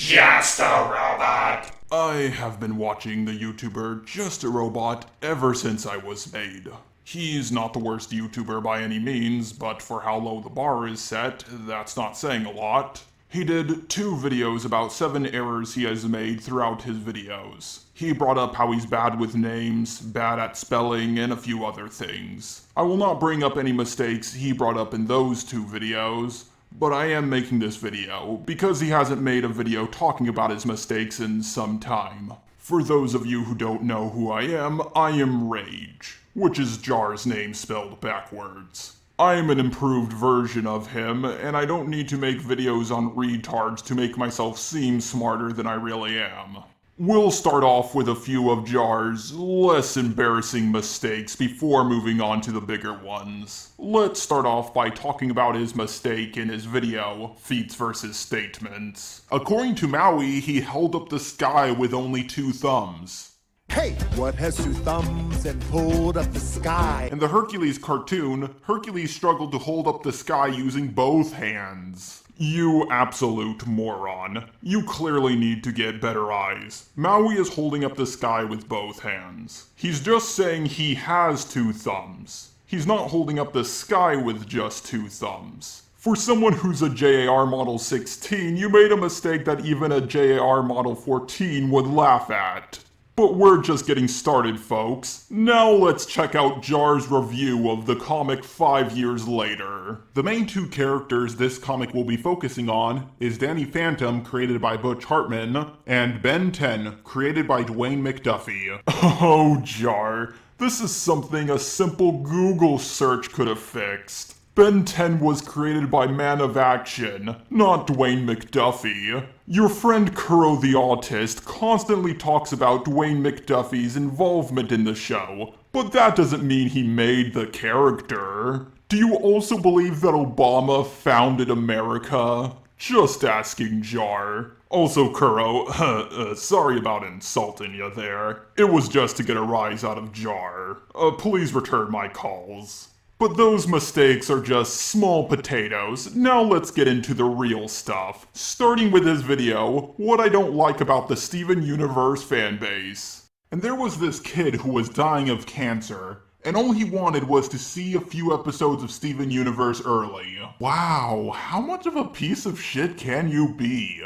Just a Robot. I have been watching the YouTuber Just a Robot ever since I was made. He's not the worst YouTuber by any means, but for how low the bar is set, that's not saying a lot. He did 2 videos about 7 errors he has made throughout his videos. He brought up how he's bad with names, bad at spelling, and a few other things. I will not bring up any mistakes he brought up in those 2 videos, but I am making this video because he hasn't made a video talking about his mistakes in some time. For those of you who don't know who I am R.A.J, which is J.A.R's name spelled backwards. I am an improved version of him, and I don't need to make videos on retards to make myself seem smarter than I really am. We'll start off with a few of J.A.R's less embarrassing mistakes before moving on to the bigger ones. Let's start off by talking about his mistake in his video, Feats vs Statement. According to Maui, he held up the sky with only 2 thumbs. Hey, what has 2 thumbs and pulled up the sky? In the Hercules cartoon, Hercules struggled to hold up the sky using both hands. You absolute moron. You clearly need to get better eyes. Maui is holding up the sky with both hands. He's just saying he has 2 thumbs. He's not holding up the sky with just 2 thumbs. For someone who's a J.A.R. Model 16, you made a mistake that even a J.A.R. Model 14 would laugh at. But we're just getting started, folks. Now let's check out J.A.R's review of the comic 5 years later. The main 2 characters this comic will be focusing on is Danny Phantom, created by Butch Hartman, and Ben 10, created by Dwayne McDuffie. Oh, J.A.R, this is something a simple Google search could have fixed. Ben 10 was created by Man of Action, not Dwayne McDuffie. Your friend Kuro the Autist constantly talks about Dwayne McDuffie's involvement in the show, but that doesn't mean he made the character. Do you also believe that Obama founded America? Just asking, J.A.R. Also, Kuro, sorry about insulting you there. It was just to get a rise out of J.A.R. Please return my calls. But those mistakes are just small potatoes. Now let's get into the real stuff. Starting with his video, what I don't like about the Steven Universe fanbase. And there was this kid who was dying of cancer, and all he wanted was to see a few episodes of Steven Universe early. Wow, how much of a piece of shit can you be?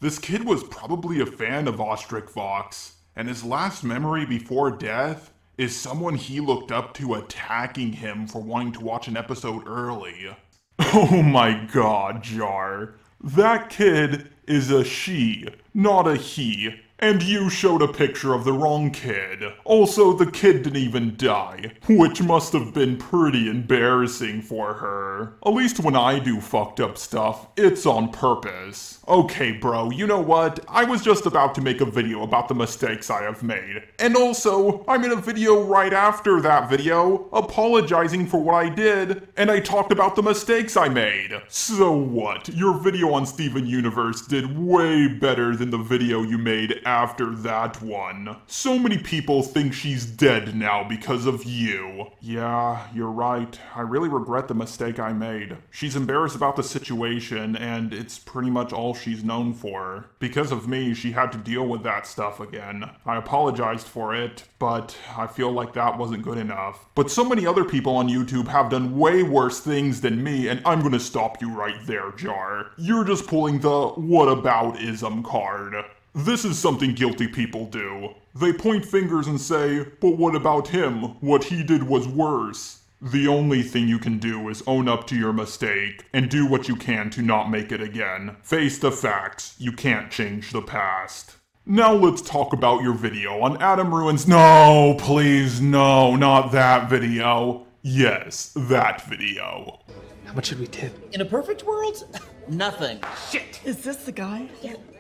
This kid was probably a fan of Ostrich Vox, and his last memory before death is someone he looked up to attacking him for wanting to watch an episode early. Oh my god, J.A.R. That kid is a she, not a he. And you showed a picture of the wrong kid. Also, the kid didn't even die, which must have been pretty embarrassing for her. At least when I do fucked up stuff, it's on purpose. Okay, bro, you know what? I was just about to make a video about the mistakes I have made. And also, I made a video right after that video, apologizing for what I did, and I talked about the mistakes I made. So what? Your video on Steven Universe did way better than the video you made after that one. So many people think she's dead now because of you. Yeah, you're right. I really regret the mistake I made. She's embarrassed about the situation, and it's pretty much all she's known for. Because of me, she had to deal with that stuff again. I apologized for it, but I feel like that wasn't good enough. But so many other people on YouTube have done way worse things than me, and I'm gonna stop you right there, J.A.R. You're just pulling the whataboutism card. This is something guilty people do. They point fingers and say, but what about him? What he did was worse. The only thing you can do is own up to your mistake and do what you can to not make it again. Face the facts. You can't change the past. Now let's talk about your video on Adam Ruins. No, please, no, not that video. Yes, that video. How much should we tip? In a perfect world, nothing. Shit! Is this the guy?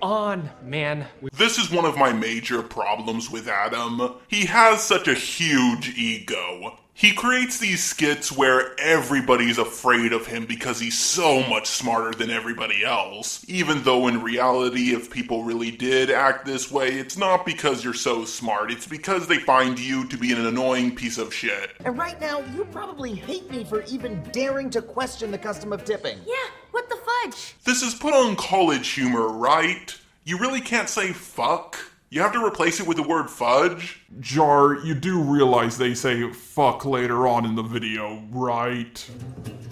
On, man. This is one of my major problems with Adam. He has such a huge ego. He creates these skits where everybody's afraid of him because he's so much smarter than everybody else. Even though in reality, if people really did act this way, it's not because you're so smart, it's because they find you to be an annoying piece of shit. And right now, you probably hate me for even daring to question the custom of tipping. Yeah, what the fuck? fudge! This is put on college humor, right? You really can't say fuck? You have to replace it with the word fudge? J.A.R, you do realize they say fuck later on in the video, right?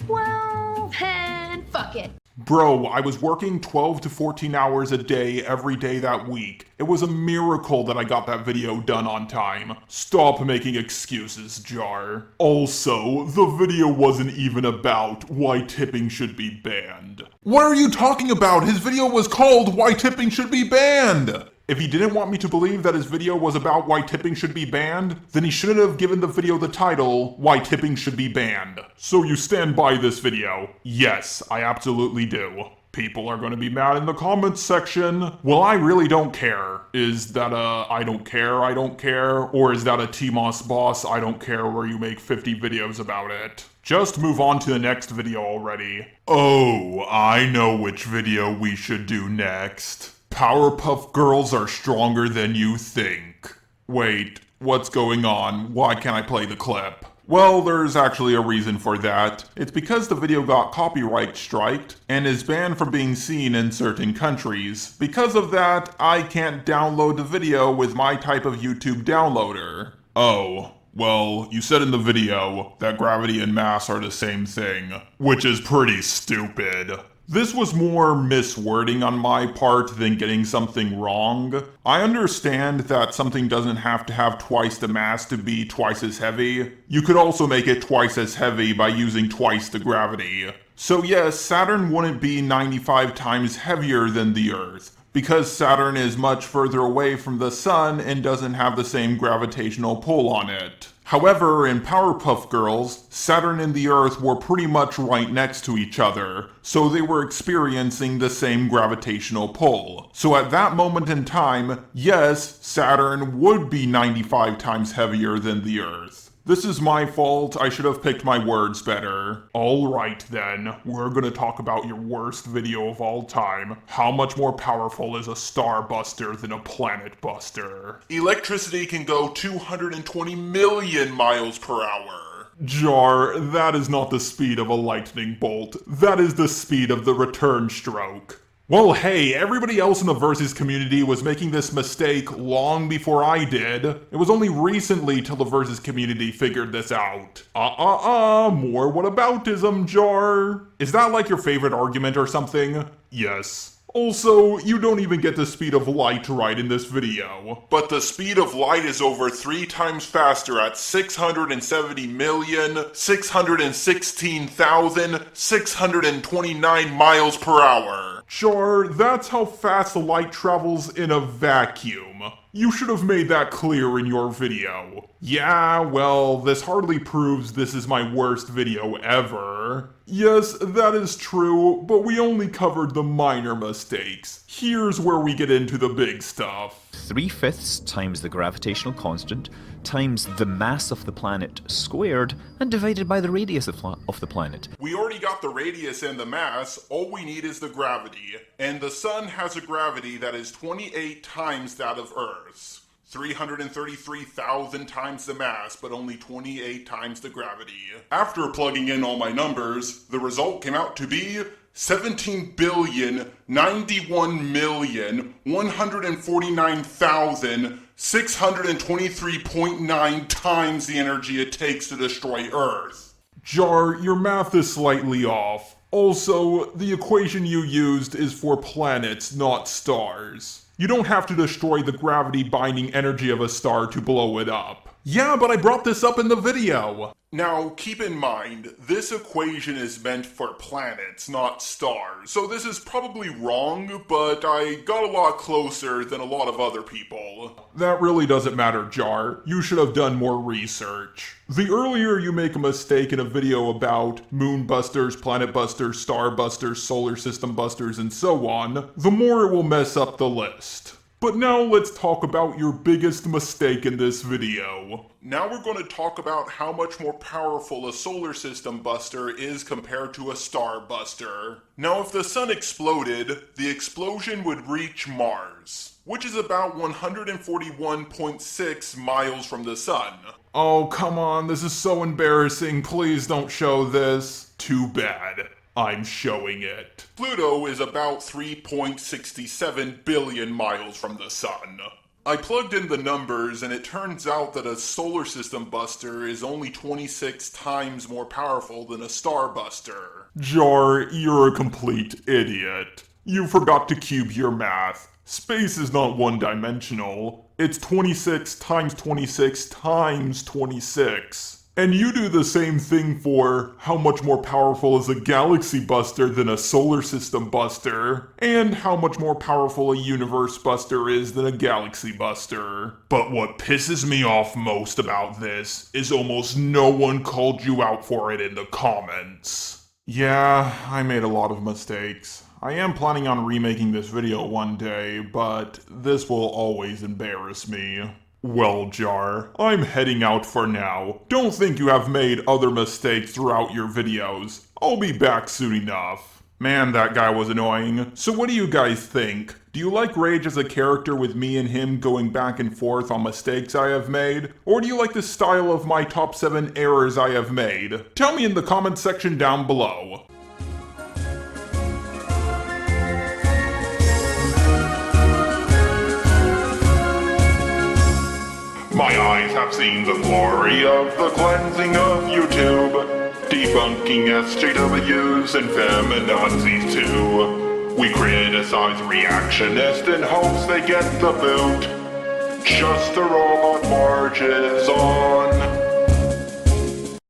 Well, then fuck it. Bro, I was working 12 to 14 hours a day every day that week. It was a miracle that I got that video done on time. Stop making excuses, J.A.R. Also, the video wasn't even about why tipping should be banned. What are you talking about? His video was called Why Tipping Should Be Banned! If he didn't want me to believe that his video was about why tipping should be banned, then he shouldn't have given the video the title, Why Tipping Should Be Banned. So you stand by this video? Yes, I absolutely do. People are going to be mad in the comments section. Well, I really don't care. Is that a I don't care, or is that a TMOS boss I don't care where you make 50 videos about it? Just move on to the next video already. Oh, I know which video we should do next. Powerpuff Girls are stronger than you think. Wait, what's going on? Why can't I play the clip? Well, there's actually a reason for that. It's because the video got copyright striked and is banned from being seen in certain countries. Because of that, I can't download the video with my type of YouTube downloader. Oh. Well, you said in the video that gravity and mass are the same thing, which is pretty stupid. This was more miswording on my part than getting something wrong. I understand that something doesn't have to have twice the mass to be twice as heavy. You could also make it twice as heavy by using twice the gravity. So yes, Saturn wouldn't be 95 times heavier than the Earth, because Saturn is much further away from the Sun and doesn't have the same gravitational pull on it. However, in Powerpuff Girls, Saturn and the Earth were pretty much right next to each other, so they were experiencing the same gravitational pull. So at that moment in time, yes, Saturn would be 95 times heavier than the Earth. This is my fault, I should have picked my words better. Alright then, we're gonna talk about your worst video of all time. How much more powerful is a star buster than a planet buster? Electricity can go 220 million miles per hour. J.A.R, that is not the speed of a lightning bolt. That is the speed of the return stroke. Well, hey, everybody else in the Versus community was making this mistake long before I did. It was only recently till the Versus community figured this out. More whataboutism, J.A.R. Is that like your favorite argument or something? Yes. Also, you don't even get the speed of light right in this video. But the speed of light is over 3 times faster at 670,616,629 miles per hour. J.A.R, that's how fast the light travels in a vacuum. You should have made that clear in your video. Yeah, well, this hardly proves this is my worst video ever. Yes, that is true, but we only covered the minor mistakes. Here's where we get into the big stuff. 3/5 times the gravitational constant times the mass of the planet squared and divided by the radius of the planet. We already got the radius and the mass, all we need is the gravity. And the sun has a gravity that is 28 times that of Earth's. 333,000 times the mass, but only 28 times the gravity. After plugging in all my numbers, the result came out to be 17,091,149,623.9 times the energy it takes to destroy Earth. J.A.R, your math is slightly off. Also, the equation you used is for planets, not stars. You don't have to destroy the gravity-binding energy of a star to blow it up. Yeah, but I brought this up in the video. Now, keep in mind, this equation is meant for planets, not stars. So this is probably wrong, but I got a lot closer than a lot of other people. That really doesn't matter, J.A.R. You should have done more research. The earlier you make a mistake in a video about moon busters, planet busters, star busters, solar system busters, and so on, the more it will mess up the list. But now let's talk about your biggest mistake in this video. Now we're going to talk about how much more powerful a solar system buster is compared to a star buster. Now if the sun exploded, the explosion would reach Mars, which is about 141.6 miles from the sun. Oh, come on, this is so embarrassing. Please don't show this. Too bad. I'm showing it. Pluto is about 3.67 billion miles from the sun. I plugged in the numbers and it turns out that a solar system buster is only 26 times more powerful than a star buster. J.A.R, you're a complete idiot. You forgot to cube your math. Space is not one-dimensional. It's 26 times 26 times 26. And you do the same thing for how much more powerful is a galaxy buster than a solar system buster, and how much more powerful a universe buster is than a galaxy buster. But what pisses me off most about this is almost no one called you out for it in the comments. Yeah, I made a lot of mistakes. I am planning on remaking this video one day, but this will always embarrass me. Well, J.A.R, I'm heading out for now. Don't think you have made other mistakes throughout your videos. I'll be back soon enough. Man, that guy was annoying. So what do you guys think? Do you like R.A.J as a character with me and him going back and forth on mistakes I have made? Or do you like the style of my top 7 errors I have made? Tell me in the comment section down below. My eyes have seen the glory of the cleansing of YouTube, debunking SJWs and feminazis too. We criticize reactionists in hopes they get the boot. Just a robot marches on.